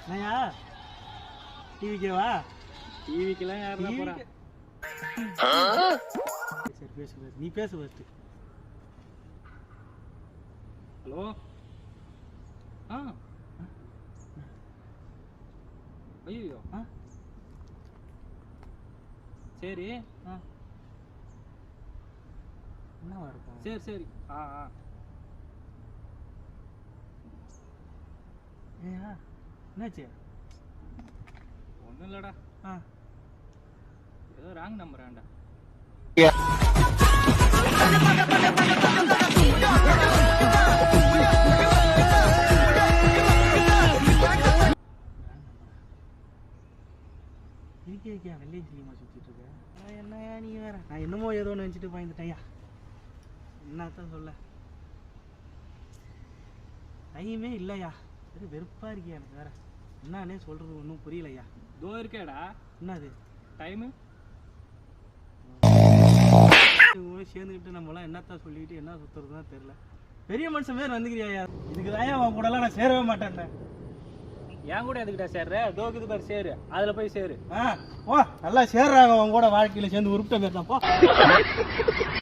என்னையா டிவிக்கேவா? டிவிக்கெல்லாம் யாருன்னா போறா? சரி பேசு பேசு, நீ பேசு ஃபர்ஸ்ட். ஹலோ. ஆ ஐயோ. சரி. என்னவா இருக்கும்? சரி சரி. ஆ ஆ ஏயா என்னாச்சு? ஒன்றும் இல்லைடா, ஏதோ ராங் நம்பர் ஆண்டா. இருக்கே வெள்ளை சிலிமா சுற்றிட்டு இருக்க. என்னையா நீ வேற, நான் என்னமோ ஏதோ ஒன்று நினச்சிட்டு பயந்துட்டேயா. என்னத்தான் சொல்ல, டைமே இல்லையா. சரி வெறுப்பாக இருக்கியா எனக்கு வேற. என்னன்னே சொல்கிறது ஒன்றும் புரியலையா. தோ இருக்கேடா. என்னது டைமு? சேர்ந்துக்கிட்டு நம்மளாம் என்னத்தான் சொல்லிக்கிட்டு என்ன சுற்றுறதுதான் தெரில. பெரிய மனுஷன் பேர் வந்துக்கிறியா? இதுக்கு தான் அவன் கூடலாம் நான் சேரவே மாட்டேன். என் கூட எதுக்கிட்ட சேர்ற? தோக்குது பேர் சேரு, அதில் போய் சேரு. ஓ நல்லா சேர்றாங்க அவன் கூட, வாழ்க்கையில் சேர்ந்து உருப்பிட்ட பேர் தான் போ.